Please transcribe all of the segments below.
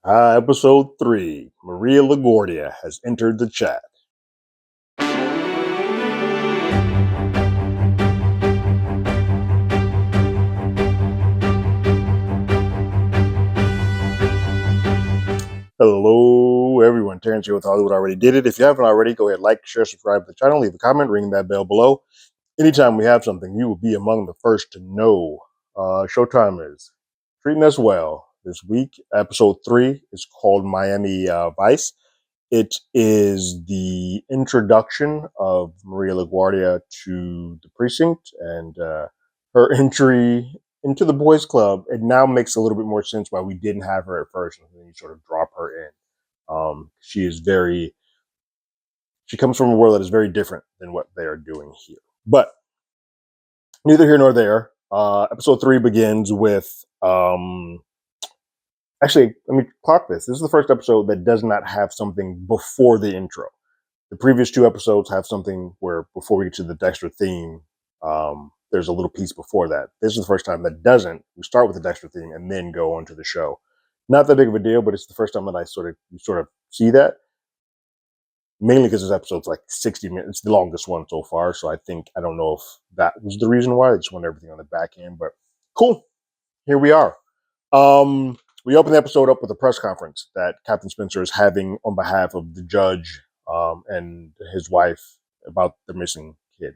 Episode 3, Maria LaGuardia has entered the chat. Hello, everyone. Terrence here with Hollywood Already Did It. If you haven't already, go ahead, like, share, subscribe to the channel, leave a comment, ring that bell below. Anytime we have something, you will be among the first to know. Showtime is treating us well this week. Episode 3 is called Miami Vice. It is the introduction of Maria LaGuardia to the precinct and her entry into the boys' club. It now makes a little bit more sense why we didn't have her at first, and then you sort of drop her in. She comes from a world that is very different than what they are doing here. But neither here nor there. Episode 3 begins with actually, let me clock this. This is the first episode that does not have something before the intro. The previous 2 episodes have something where before we get to the Dexter theme, there's a little piece before that. This is the first time that doesn't. We start with the Dexter theme and then go on to the show. Not that big of a deal, but it's the first time that I sort of see that. Mainly because this episode's like 60 minutes. It's the longest one so far, so I don't know if that was the reason why. I just want everything on the back end, but cool. Here we are. We open the episode up with a press conference that Captain Spencer is having on behalf of the judge and his wife about the missing kid.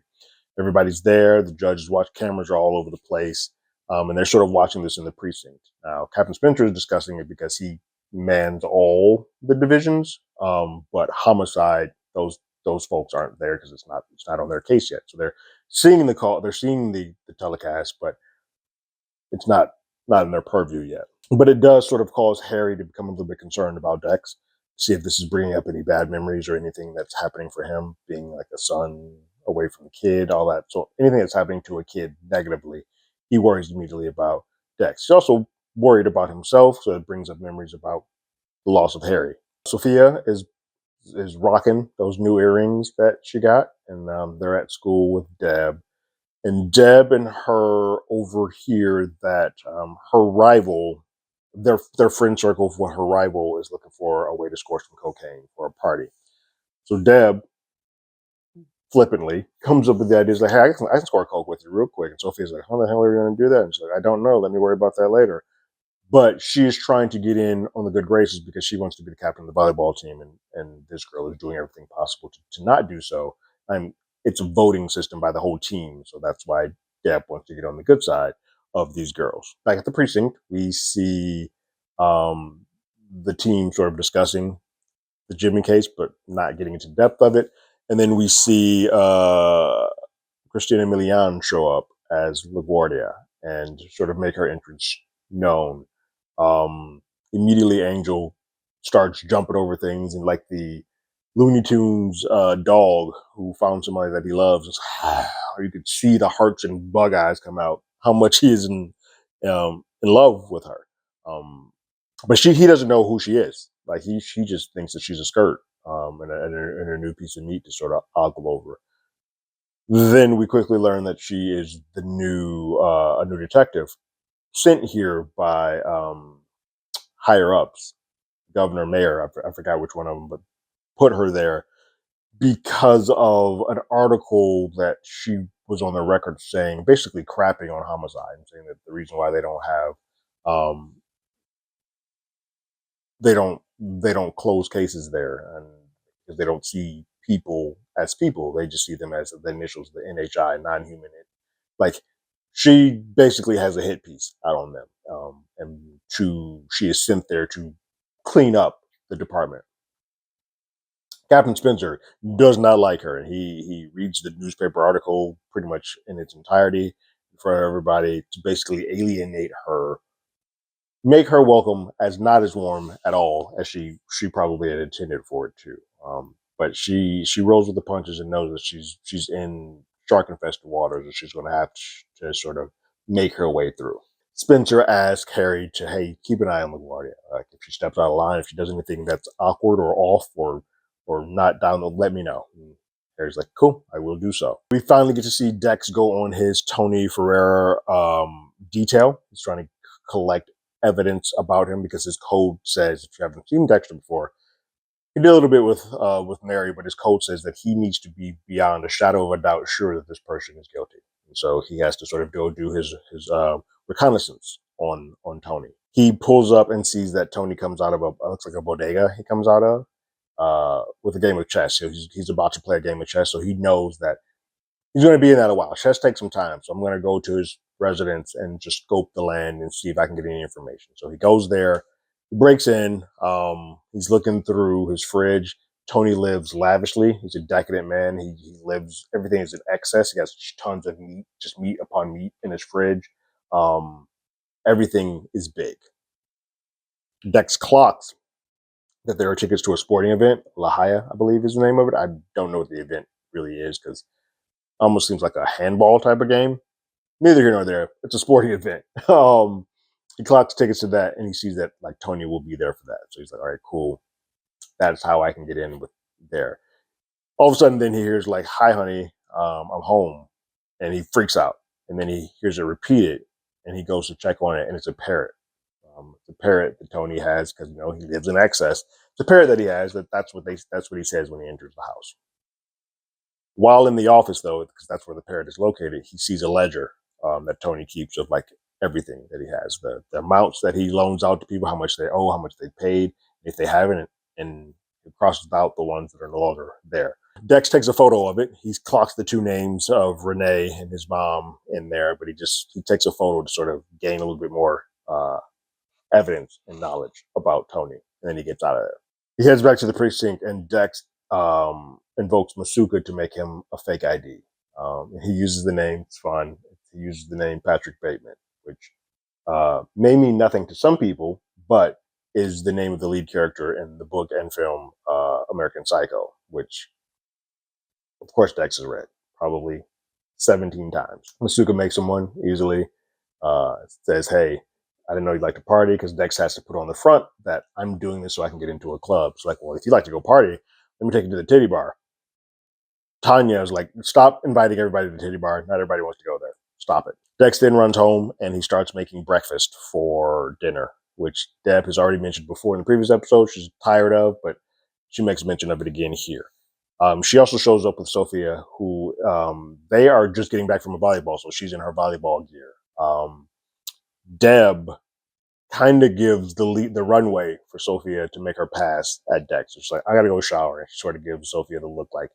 Everybody's there. The judge's cameras are all over the place, and they're sort of watching this in the precinct. Now, Captain Spencer is discussing it because he mans all the divisions, but homicide, those folks aren't there because it's not on their case yet. So they're seeing the call, they're seeing the telecast, but it's not in their purview yet. But it does sort of cause Harry to become a little bit concerned about Dex, see if this is bringing up any bad memories or anything that's happening for him, being like a son away from the kid, all that. So anything that's happening to a kid negatively, he worries immediately about Dex. He's also worried about himself, so it brings up memories about the loss of Harry. Sophia is rocking those new earrings that she got, and they're at school with Deb. And Deb and her overhear that her rival, their friend circle, for her rival is looking for a way to score some cocaine for a party. So Deb flippantly comes up with the idea, like, hey, I can score coke with you real quick. And Sophia's like, how the hell are you going to do that? And she's like, I don't know. Let me worry about that later. But she is trying to get in on the good graces because she wants to be the captain of the volleyball team, and this girl is doing everything possible to not do so. It's a voting system by the whole team, so that's why Deb wants to get on the good side of these girls. Back at the precinct, we see the team sort of discussing the Jimmy case, but not getting into depth of it. And then we see Christina Milian show up as LaGuardia and sort of make her entrance known. Immediately Angel starts jumping over things, and like the Looney Tunes dog who found somebody that he loves, you could see the hearts and bug eyes come out, how much he is in love with her. But he doesn't know who she is. Like he just thinks that she's a skirt and a new piece of meat to sort of ogle over. Then we quickly learn that she is a new detective sent here by higher ups, governor, mayor. I forgot which one of them, but put her there because of an article that she was on the record saying, basically crapping on homicide and saying that the reason why they don't have they don't close cases there, and because they don't see people as people, they just see them as the initials, the NHI, non-human. Like she basically has a hit piece out on them, and she is sent there to clean up the department. Captain Spencer does not like her, and he reads the newspaper article pretty much in its entirety for everybody to basically alienate her, make her welcome as not as warm at all as she probably had intended for it to. But she rolls with the punches and knows that she's in shark infested waters, and she's going to have to sort of make her way through. Spencer asks Harry to, hey, keep an eye on LaGuardia. Like if she steps out of line, if she does anything that's awkward or off or not down, let me know. And Harry's like, cool, I will do so. We finally get to see Dex go on his Tony Ferreira detail. He's trying to collect evidence about him because his code says, if you haven't seen Dexter before, he did a little bit with Mary, but his code says that he needs to be beyond a shadow of a doubt sure that this person is guilty. And so he has to sort of go do his reconnaissance on Tony. He pulls up and sees that Tony comes out of looks like a bodega. He comes out of with a game of chess. So he's about to play a game of chess, so he knows that he's going to be in that a while. Chess takes some time, so I'm going to go to his residence and just scope the land and see if I can get any information. So he goes there, he breaks in, he's looking through his fridge. Tony lives lavishly. He's a decadent man. He lives, everything is in excess. He has tons of meat, just meat upon meat in his fridge. Everything is big. Dex clocks that there are tickets to a sporting event. La Haya, I believe, is the name of it. I don't know what the event really is because it almost seems like a handball type of game. Neither here nor there. It's a sporting event. He clocks tickets to that, and he sees that like Tony will be there for that. So he's like, "All right, cool. That's how I can get in with there." All of a sudden, then he hears like, "Hi, honey, I'm home," and he freaks out. And then he hears it repeated, and he goes to check on it, and it's a parrot. It's a parrot that Tony has because he lives in excess. It's a parrot that he has. That's what he says when he enters the house. While in the office, though, because that's where the parrot is located, he sees a ledger that Tony keeps of like everything that he has, the amounts that he loans out to people, how much they owe, how much they paid, if they haven't, and he crosses out the ones that are no longer there. Dex takes a photo of it. He clocks the two names of Renee and his mom in there, but he takes a photo to sort of gain a little bit more evidence and knowledge about Tony, and then he gets out of there. He heads back to the precinct, and Dex invokes Masuka to make him a fake ID. He uses the name, it's fun. He uses the name Patrick Bateman, which may mean nothing to some people, but is the name of the lead character in the book and film American Psycho, which, of course, Dex has read probably 17 times. Masuka makes him one easily. Says, "Hey, I didn't know you'd like to party," because Dex has to put on the front that I'm doing this so I can get into a club. It's like, well, if you like to go party, let me take you to the titty bar. Tanya is like, stop inviting everybody to the titty bar. Not everybody wants to go there. Stop it. Dex then runs home and he starts making breakfast for dinner, which Deb has already mentioned before in the previous episode. She's tired of, but she makes mention of it again here. She also shows up with Sophia, who they are just getting back from a volleyball, so she's in her volleyball gear. Deb kind of gives the runway for Sophia to make her pass at Dex. She's like, "I gotta go shower." And she sort of gives Sophia the look like,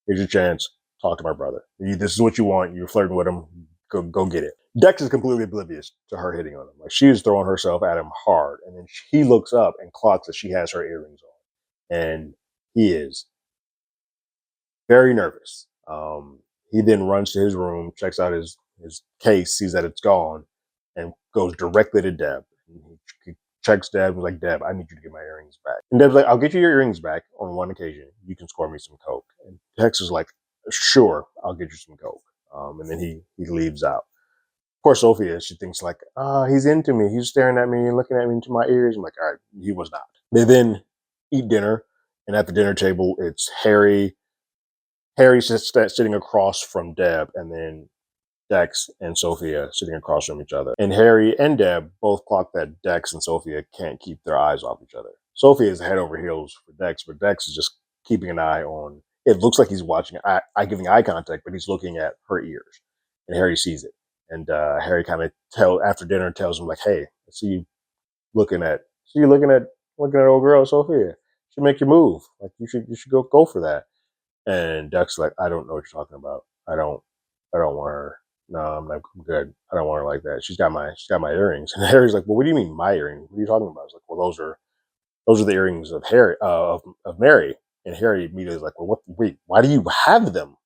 "Here's your chance. Talk to my brother. This is what you want. You're flirting with him. Go get it." Dex is completely oblivious to her hitting on him. Like, she is throwing herself at him hard, and then he looks up and clocks that she has her earrings on, and he is very nervous. He then runs to his room, checks out his case, sees that it's gone, and goes directly to Deb. He checks Deb and is like, "Deb, I need you to get my earrings back." And Deb's like, "I'll get you your earrings back on one occasion. You can score me some coke." And Dex is like, "Sure, I'll get you some coke." And then he leaves out. Poor Sophia, she thinks like, he's into me. He's staring at me and looking at me into my ears. I'm like, all right, he was not. They then eat dinner, and at the dinner table, it's Harry. Harry's sitting across from Deb, and then Dex and Sophia sitting across from each other. And Harry and Deb both clock that Dex and Sophia can't keep their eyes off each other. Sophia is head over heels for Dex, but Dex is just keeping an eye on. It looks like he's watching, giving eye contact, but he's looking at her ears, and Harry sees it. And Harry kind of after dinner tells him like, "Hey, I see you looking at old girl Sophia. You should make your move. Like you should go for that." And Dex like, "I don't know what you're talking about. I don't want her. No, I'm good. I don't want her like that. She's got my earrings." And Harry's like, "Well, what do you mean my earrings? What are you talking about?" I was like, "Well, those are the earrings of Harry of Mary." And Harry immediately is like, "Well, wait, why do you have them?"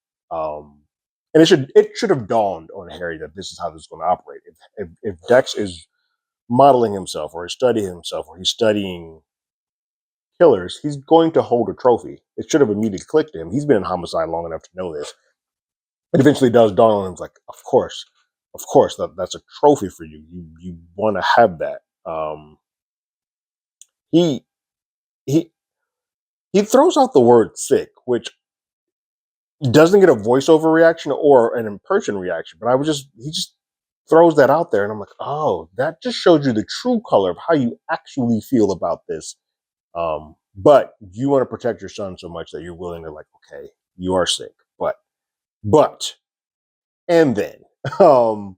And it should have dawned on Harry that this is how this is going to operate. If Dex is modeling himself or is studying himself or he's studying killers, he's going to hold a trophy. It should have immediately clicked to him. He's been in homicide long enough to know this. It eventually does dawn on him. It's like, of course, that's a trophy for you. You want to have that. He throws out the word "sick," which doesn't get a voiceover reaction or an in-person reaction. But he just throws that out there, and I'm like, oh, that just shows you the true color of how you actually feel about this. But you want to protect your son so much that you're willing to, like, okay, you are sick, but, and then, um,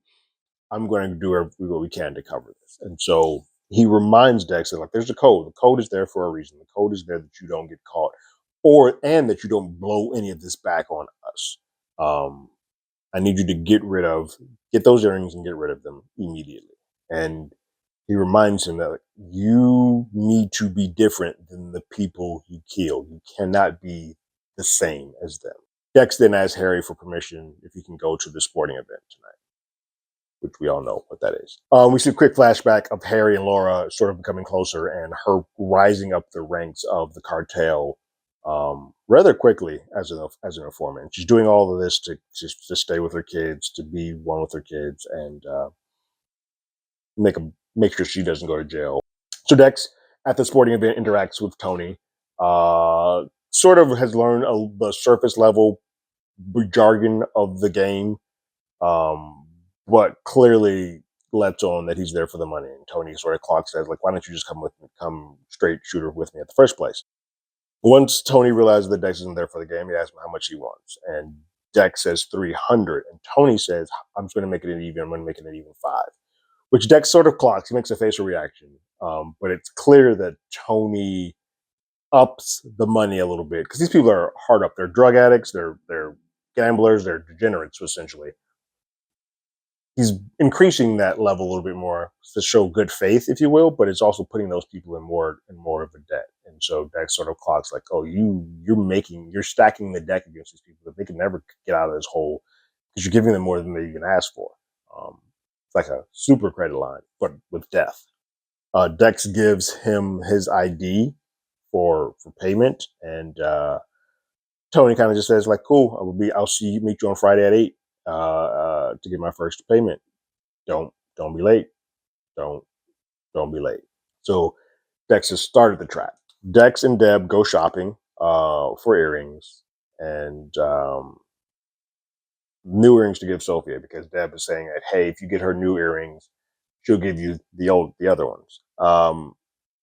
I'm going to do what we can to cover this. And so he reminds Dexter, like, there's a code. The code is there for a reason. The code is there that you don't get caught, and that you don't blow any of this back on us. I need you to get those earrings and get rid of them immediately. And he reminds him that, like, you need to be different than the people you kill. You cannot be the same as them. Dex then asks Harry for permission if he can go to the sporting event tonight, which we all know what that is. We see a quick flashback of Harry and Laura sort of becoming closer and her rising up the ranks of the cartel rather quickly as an informant. She's doing all of this to stay with her kids, to be one with her kids, and make sure she doesn't go to jail. So Dex, at the sporting event, interacts with Tony. Sort of has learned the surface level jargon of the game, but clearly lets on that he's there for the money. And Tony sort of clocks says, like, why don't you just come straight shooter with me at the first place? Once Tony realizes that Dex isn't there for the game, he asks him how much he wants. And Dex says 300. And Tony says, I'm going to make it an even. I'm going to make it an even 5. Which Dex sort of clocks. He makes a facial reaction. But it's clear that Tony ups the money a little bit. Because these people are hard up. They're drug addicts. They're gamblers. They're degenerates, essentially. He's increasing that level a little bit more to show good faith, if you will, but it's also putting those people in more of a debt. And so Dex sort of clocks like, oh, you're stacking the deck against these people that they can never get out of this hole because you're giving them more than they even asked for. It's like a super credit line, but with death. Dex gives him his ID for payment, and Tony kind of just says, like, cool, I'll meet you on Friday at 8 to get my first payment. Don't be late. Don't be late. So Dex has started the trap. Dex and Deb go shopping for earrings and new earrings to give Sophia, because Deb is saying that, hey, if you get her new earrings, she'll give you the other ones.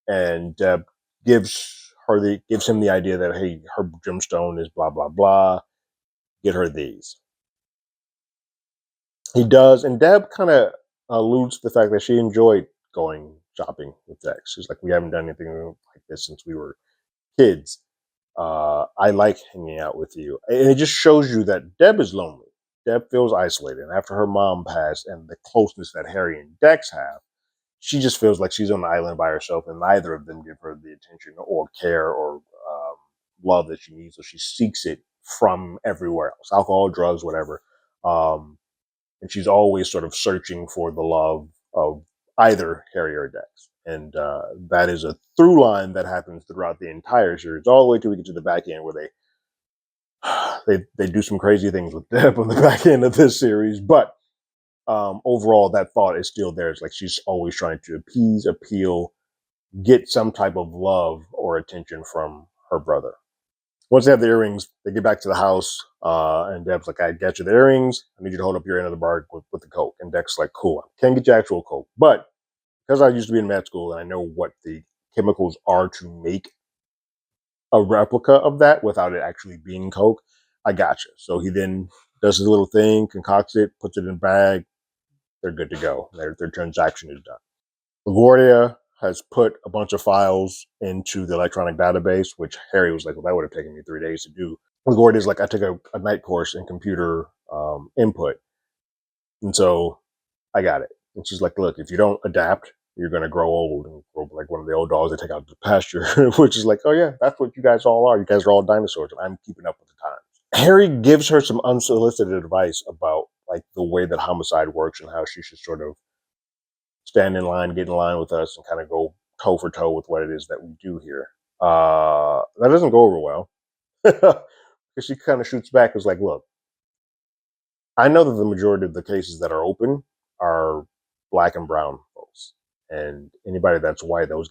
And Deb gives him the idea that, hey, her gemstone is blah blah blah. Get her these. He does, and Deb kind of alludes to the fact that she enjoyed going shopping with Dex. She's like, we haven't done anything like this since we were kids. I like hanging out with you. And it just shows you that Deb is lonely. Deb feels isolated. And after her mom passed and the closeness that Harry and Dex have, she just feels like she's on the island by herself, and neither of them give her the attention or care or love that she needs. So she seeks it from everywhere else, alcohol, drugs, whatever. And she's always sort of searching for the love of either Harry or Dex. And that is a through line that happens throughout the entire series, all the way till we get to the back end where they do some crazy things with Deb on the back end of this series. But overall, that thought is still there. It's like she's always trying to appease, appeal, get some type of love or attention from her brother. Once they have the earrings, they get back to the house, and Deb's like, I got you the earrings. I need you to hold up your end of the bar with the Coke. And Dex like, cool, I can't get you actual Coke. But because I used to be in med school and I know what the chemicals are to make a replica of that without it actually being Coke, I got you. So he then does his little thing, concocts it, puts it in a bag. They're good to go. Their transaction is done. LaGuardia has put a bunch of files into the electronic database, which Harry was like, well, that would have taken me 3 days to do. LaGuardia is like, I took a night course in computer input. And so I got it. And she's like, look, if you don't adapt, you're going to grow old and grow like one of the old dogs they take out to the pasture, which is like, oh yeah, that's what you guys all are. You guys are all dinosaurs, and I'm keeping up with the times. Harry gives her some unsolicited advice about like the way that homicide works and how she should sort of stand in line, get in line with us, and kind of go toe for toe with what it is that we do here. That doesn't go over well, because she kind of shoots back. Is like, look, I know that the majority of the cases that are open are black and brown folks, and anybody that's white, those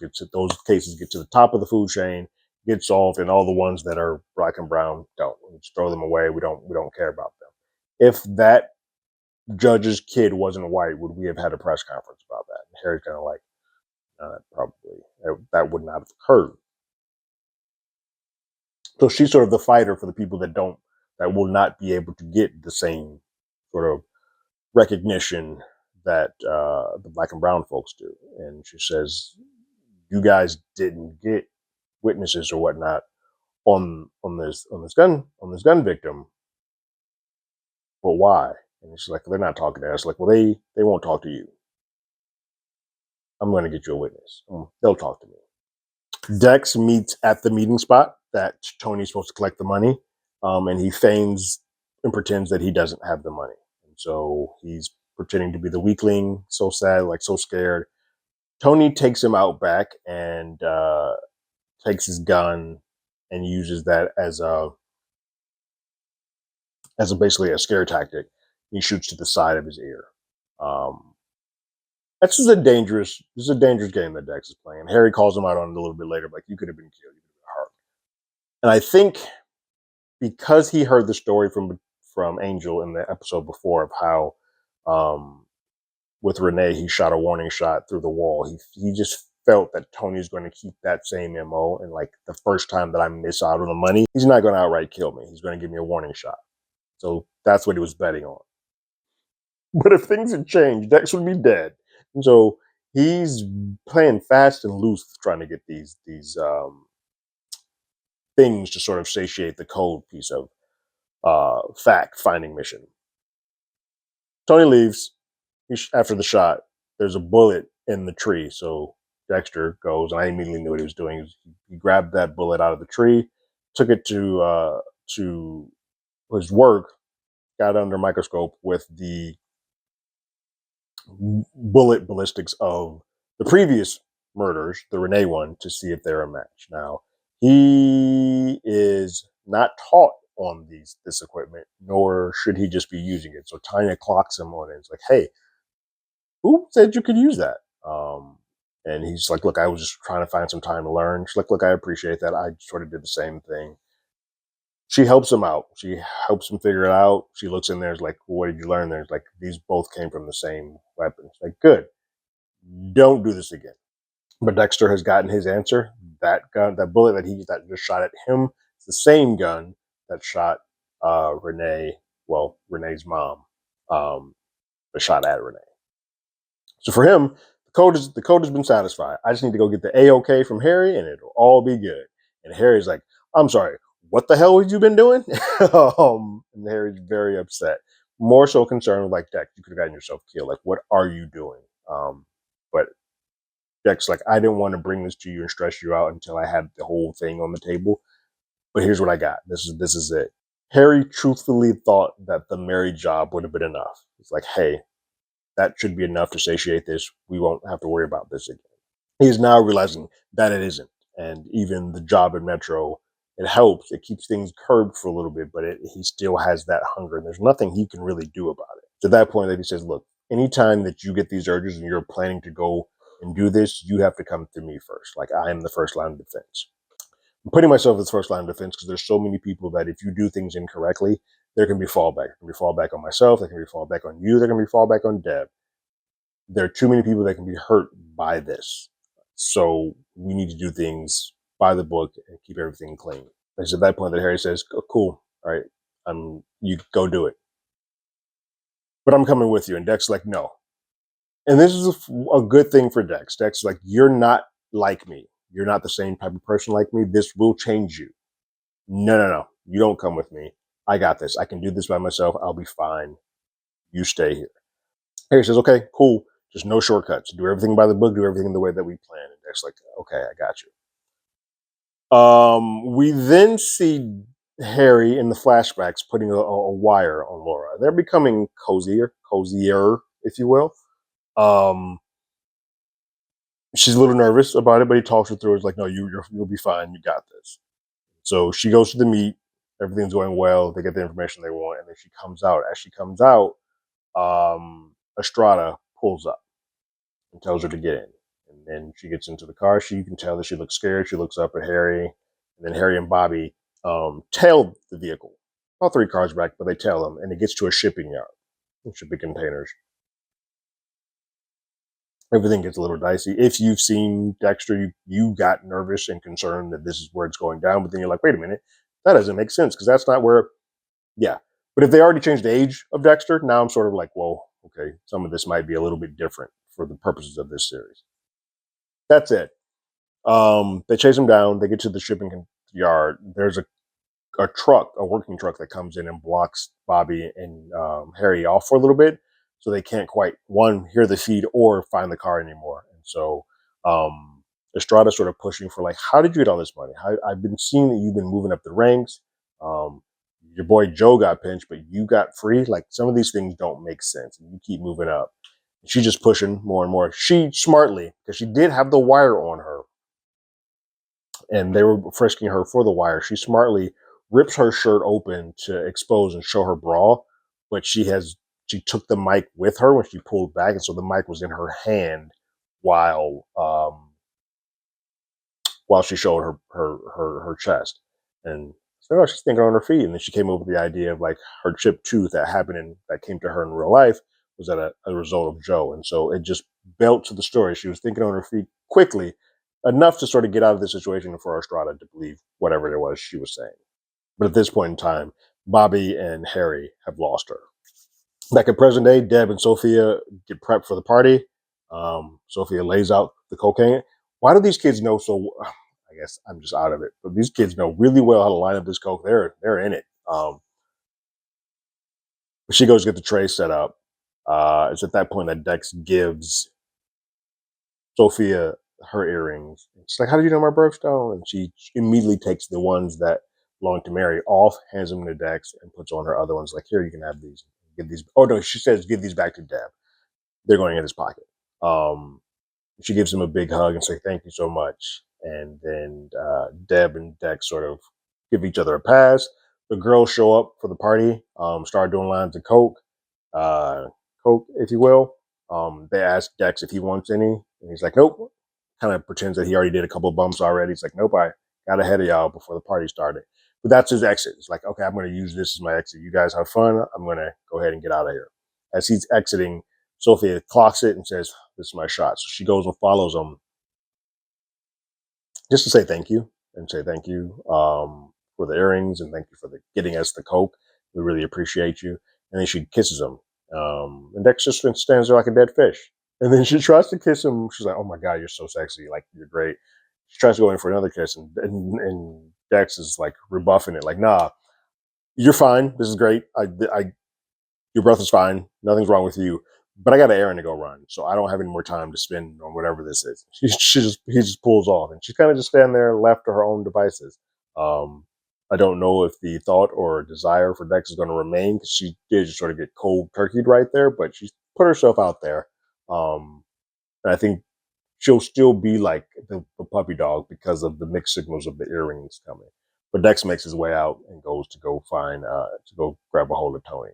cases get to the top of the food chain, get solved, and all the ones that are black and brown don't. We just throw them away. We don't care about them. If that judge's kid wasn't white, would we have had a press conference about that? And Harry's kind of like, that would not have occurred. So she's sort of the fighter for the people that will not be able to get the same sort of recognition that the black and brown folks do. And she says, you guys didn't get witnesses or whatnot on this gun victim, but why? And she's like, they're not talking to us. Like, well, they won't talk to you. I'm going to get you a witness. They'll talk to me. Dex meets at the meeting spot that Tony's supposed to collect the money, and he feigns and pretends that he doesn't have the money. And so he's pretending to be the weakling, so sad, like so scared. Tony takes him out back and takes his gun and uses that as basically a scare tactic. He shoots to the side of his ear. This is a dangerous game that Dex is playing. Harry calls him out on it a little bit later, like, you could have been killed, you could have been hurt. And I think because he heard the story from Angel in the episode before of how with Renee he shot a warning shot through the wall, he just felt that Tony's going to keep that same MO, and like the first time that I miss out on the money, he's not going to outright kill me. He's going to give me a warning shot. So that's what he was betting on. But if things had changed, Dex would be dead. And so he's playing fast and loose, trying to get these things to sort of satiate the code piece of fact-finding mission. Tony leaves. After the shot, there's a bullet in the tree. So Dexter goes, and I immediately knew what he was doing. He grabbed that bullet out of the tree, took it to his work, got it under a microscope with the bullet ballistics of the previous murders, the Renee one, to see if they're a match. Now, he is not taught on this equipment, nor should he just be using it. So Tanya clocks him on it. It's like, hey, who said you could use that? And he's like, look, I was just trying to find some time to learn. She's like, look, I appreciate that. I sort of did the same thing. She helps him out. She helps him figure it out. She looks in there, is like, well, what did you learn? There's like, these both came from the same weapon. It's like, good. Don't do this again. But Dexter has gotten his answer. That gun, that bullet that just shot at him, it's the same gun that shot Renee, well, Renee's mom, but shot at Renee. So for him, the code has been satisfied. I just need to go get the A-OK from Harry, and it'll all be good. And Harry's like, I'm sorry, what the hell have you been doing? And Harry's very upset. More so concerned with, like, Dex, you could have gotten yourself killed. Like, what are you doing? But Dex, like, I didn't want to bring this to you and stress you out until I had the whole thing on the table. But here's what I got. This is it. Harry truthfully thought that the Mary job would have been enough. It's like, hey, that should be enough to satiate this. We won't have to worry about this again. He is now realizing that it isn't. And even the job at Metro, it helps. It keeps things curbed for a little bit, but he still has that hunger. And there's nothing he can really do about it. To that point that he says, look, anytime that you get these urges and you're planning to go and do this, you have to come to me first. Like, I am the first line of defense. I'm putting myself as first line of defense because there's so many people that if you do things incorrectly, there can be fallback. There can be fallback on myself. There can be fallback on you. There can be fallback on Deb. There are too many people that can be hurt by this. So we need to do things by the book and keep everything clean. It's at that point that Harry says, oh, cool, all right, you go do it. But I'm coming with you. And Dex is like, no. And this is a good thing for Dex. Dex is like, you're not like me. You're not the same type of person like me. This will change you. No. You don't come with me. I got this. I can do this by myself. I'll be fine. You stay here. Harry says, okay, cool. Just no shortcuts. Do everything by the book. Do everything the way that we planned. And Dex like, okay, I got you. We then see Harry in the flashbacks putting a wire on Laura. They're becoming cozier, if you will. She's a little nervous about it, but he talks her through. It's like, no, you'll be fine. You got this. So she goes to the meet. Everything's going well. They get the information they want, and then she comes out. As she comes out, Estrada pulls up and tells her to get in. And then she gets into the car. You can tell that she looks scared. She looks up at Harry, and then Harry and Bobby tail the vehicle. All three cars back, but they tail them, and it gets to a shipping yard. shipping containers. Everything gets a little dicey. If you've seen Dexter, you got nervous and concerned that this is where it's going down, but then you're like, wait a minute, that doesn't make sense because that's not where. Yeah, but if they already changed the age of Dexter, now I'm sort of like, well, okay, some of this might be a little bit different for the purposes of this series. That's it. They chase him down. They get to the shipping yard. There's a truck, a working truck that comes in and blocks Bobby and Harry off for a little bit, so they can't quite hear the feed or find the car anymore. And so Estrada's sort of pushing for like, how did you get all this money? I've been seeing that you've been moving up the ranks. Um, your boy Joe got pinched, but you got free. Like some of these things don't make sense, and you keep moving up. She's just pushing more and more. She smartly, because she did have the wire on her, and they were frisking her for the wire. She smartly rips her shirt open to expose and show her bra, but she took the mic with her when she pulled back, and so the mic was in her hand while while she showed her chest. And so she's thinking on her feet, and then she came up with the idea of like her chipped tooth that came to her in real life was a result of Joe, and so it just built to the story. She was thinking on her feet quickly enough to sort of get out of the situation for Estrada to believe whatever it was she was saying. But at this point in time, Bobby and Harry have lost her. Back in present day, Deb and Sophia get prepped for the party. Sophia lays out the cocaine. Why do these kids know so? I guess I'm just out of it. But these kids know really well how to line up this coke. They're in it. She goes to get the tray set up. It's at that point that Dex gives Sophia her earrings. She's like, "How did you know my birthstone?" And she immediately takes the ones that belong to Mary off, hands them to Dex, and puts on her other ones. Like, "Here, you can have these. Give these." Oh no, she says, "Give these back to Deb. They're going in his pocket." Um, she gives him a big hug and say, "Thank you so much." And then Deb and Dex sort of give each other a pass. The girls show up for the party, start doing lines of uh, coke, if you will. They ask Dex if he wants any, and he's like, "Nope." Kind of pretends that he already did a couple of bumps already. He's like, "Nope, I got ahead of y'all before the party started." But that's his exit. It's like, "Okay, I'm going to use this as my exit. You guys have fun. I'm going to go ahead and get out of here." As he's exiting, Sophia clocks it and says, "This is my shot." So she goes and follows him just to say thank you and say thank you for the earrings and thank you for getting us the coke. We really appreciate you. And then she kisses him. And Dex just stands there like a dead fish. And then she tries to kiss him. She's like, "Oh my God, you're so sexy. Like, you're great." She tries to go in for another kiss. And Dex is like rebuffing it. Like, "Nah, you're fine. This is great. Your breath is fine. Nothing's wrong with you. But I got an errand to go run, so I don't have any more time to spend on whatever this is." He just pulls off, and she's kind of just standing there, left to her own devices. Um, I don't know if the thought or desire for Dex is going to remain because she did just sort of get cold turkeyed right there, but she's put herself out there, and I think she'll still be like the puppy dog because of the mixed signals of the earrings coming. But Dex makes his way out and goes to go find to go grab a hold of Tony.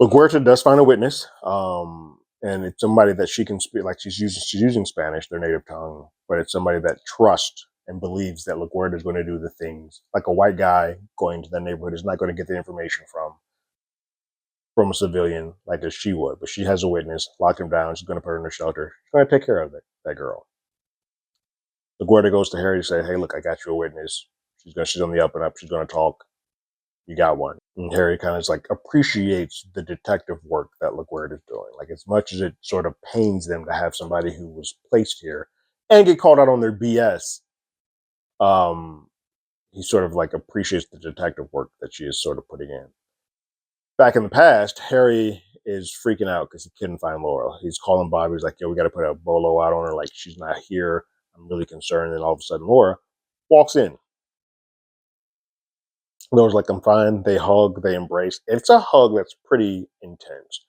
LaGuerta does find a witness, and it's somebody that she can speak. Like she's using Spanish, their native tongue, but it's somebody that trusts and believes that LaGuerta is going to do the things like a white guy going to that neighborhood is not going to get the information from a civilian like as she would. But she has a witness, locked him down. She's going to put her in a shelter. She's going to take care of that girl. LaGuerta goes to Harry to say, "Hey, look, I got you a witness. She's on the up and up. She's going to talk. You got one." And Harry kind of like appreciates the detective work that LaGuerta is doing. Like as much as it sort of pains them to have somebody who was placed here and get called out on their BS, um, he sort of like appreciates the detective work that she is sort of putting in. Back in the past, Harry is freaking out because he couldn't find Laura. He's calling Bobby. He's like, "Yo, we got to put a bolo out on her. Like she's not here. I'm really concerned." And all of a sudden, Laura walks in. Laura's like, "I'm fine." They hug, they embrace. It's a hug that's pretty intense.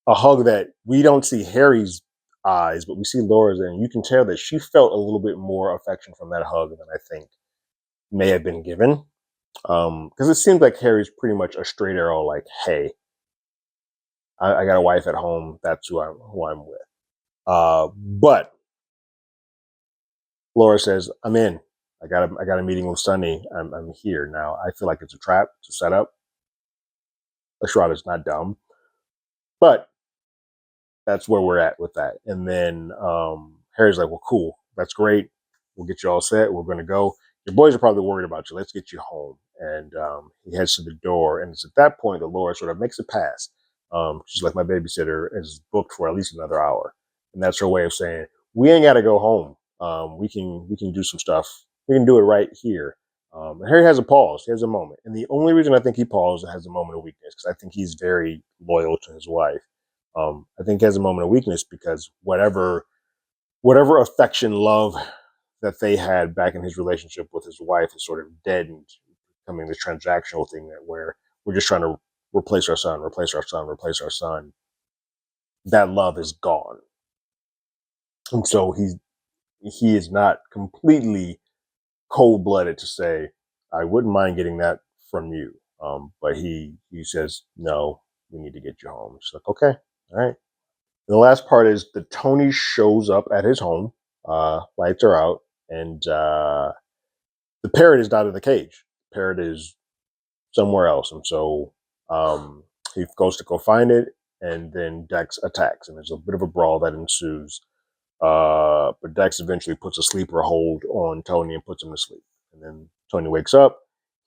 A hug that we don't see Harry's eyes, but we see Laura's, and you can tell that she felt a little bit more affection from that hug than I think may have been given. Because it seems like Harry's pretty much a straight arrow, like, "Hey, I got a wife at home. That's who I'm with." But Laura says, "I'm in. I got a meeting with Sunny. I'm here now. I feel like it's a trap. It's a setup." Estrada's not dumb. But that's where we're at with that. And then Harry's like, well, cool. That's great. We'll get you all set. We're going to go. Your boys are probably worried about you. Let's get you home. And he heads to the door. And it's at that point that Laura sort of makes a pass. She's like, my babysitter is booked for at least another hour. And that's her way of saying, we ain't got to go home. We can do some stuff. We can do it right here. And Harry has a pause. He has a moment. And the only reason I think he paused and has a moment of weakness, because I think he's very loyal to his wife. I think he has a moment of weakness because whatever affection, love that they had back in his relationship with his wife is sort of deadened, becoming this transactional thing that where we're just trying to replace our son, replace our son, replace our son. That love is gone, and so he is not completely cold blooded to say, I wouldn't mind getting that from you, but he says no, we need to get you home. She's like, okay, all right. The last part is that Tony shows up at his home, lights are out, and the parrot is not in the cage. The parrot is somewhere else, and so he goes to go find it, and then Dex attacks, and there's a bit of a brawl that ensues. But Dex eventually puts a sleeper hold on Tony and puts him to sleep, and then Tony wakes up.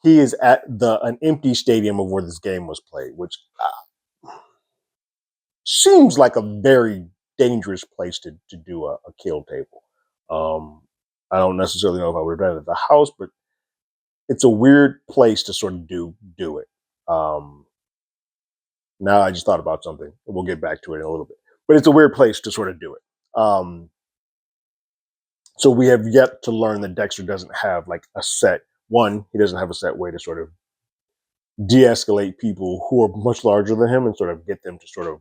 He is at an empty stadium of where this game was played, which seems like a very dangerous place to do a kill table. I don't necessarily know if I would have done it at the house, but it's a weird place to sort of do it. Now I just thought about something. We'll get back to it in a little bit, but it's a weird place to sort of do it. So we have yet to learn that Dexter doesn't have like a set. One, he doesn't have a set way to sort of de-escalate people who are much larger than him and sort of get them to sort of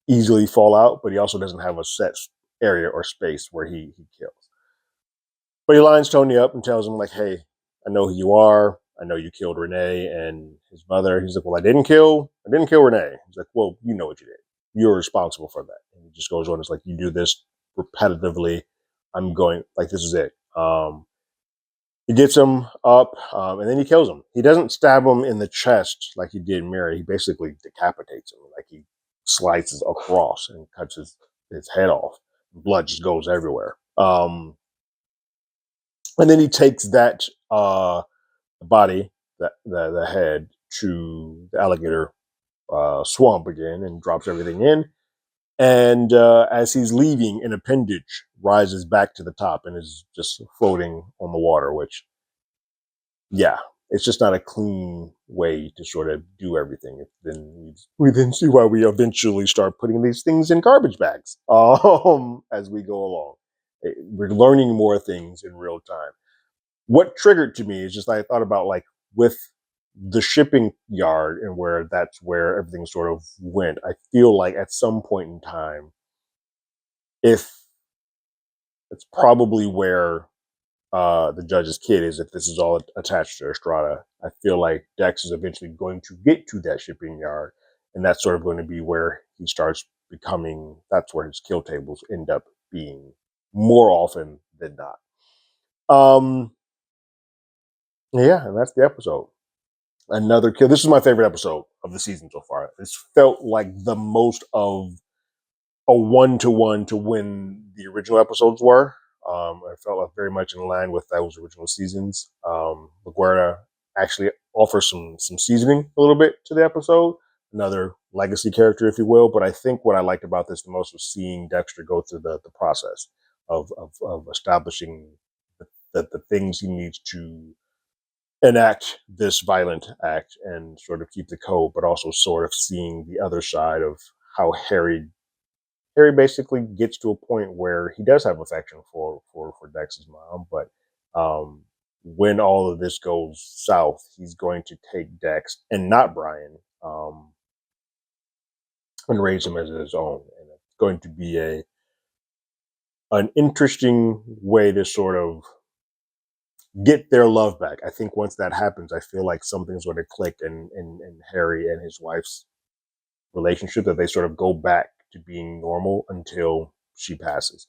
easily fall out, but he also doesn't have a set area or space where he kills. But he lines Tony up and tells him, like, hey, I know who you are. I know you killed Renee and his mother. He's like, well, I didn't kill Renee. He's like, well, you know what you did. You're responsible for that. And he just goes on. It's like, you do this repetitively. I'm going, like, this is it. He gets him up, and then he kills him. He doesn't stab him in the chest like he did Mary. He basically decapitates him. Like, he slices across and cuts his head off. Blood just goes everywhere. And then he takes that body, the head, to the alligator swamp again and drops everything in. And as he's leaving, an appendage rises back to the top and is just floating on the water, which, yeah, it's just not a clean way to sort of do everything. Then we then see why we eventually start putting these things in garbage bags as we go along. We're learning more things in real time. What triggered to me is just I thought about, like, with the shipping yard and where that's where everything sort of went. I feel like at some point in time, if it's probably where the judge's kid is, if this is all attached to Estrada, I feel like Dex is eventually going to get to that shipping yard, and that's sort of going to be where he starts becoming. That's where his kill tables end up being more often than not. Yeah, and that's the episode. Another kill. This is my favorite episode of the season so far. This felt like the most of a one-to-one to when the original episodes were. I felt like very much in line with those original seasons. LaGuerta actually offers some seasoning a little bit to the episode. Another legacy character, if you will. But I think what I liked about this the most was seeing Dexter go through the process of establishing the things he needs to enact this violent act and sort of keep the code, but also sort of seeing the other side of how Harry basically gets to a point where he does have affection for Dex's mom, but when all of this goes south, he's going to take Dex and not Brian, and raise him as his own. And it's going to be an interesting way to sort of get their love back. I think once that happens, I feel like something's going to click in Harry and his wife's relationship, that they sort of go back to being normal until she passes.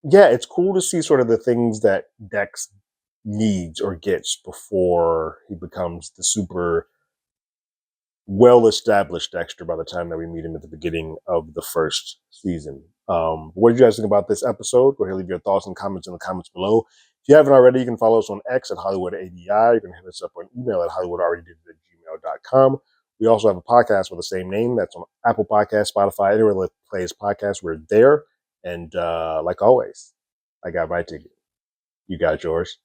Yeah, it's cool to see sort of the things that Dex needs or gets before he becomes the super well-established Dexter by the time that we meet him at the beginning of the first season. What did you guys think about this episode? Go ahead and leave your thoughts and comments in the comments below. If you haven't already, you can follow us on X at HollywoodADI. You can hit us up on email at HollywoodAlreadyDid@gmail.com. We also have a podcast with the same name. That's on Apple Podcasts, Spotify, anywhere that plays podcasts. We're there. And like always, I got my ticket. You got yours.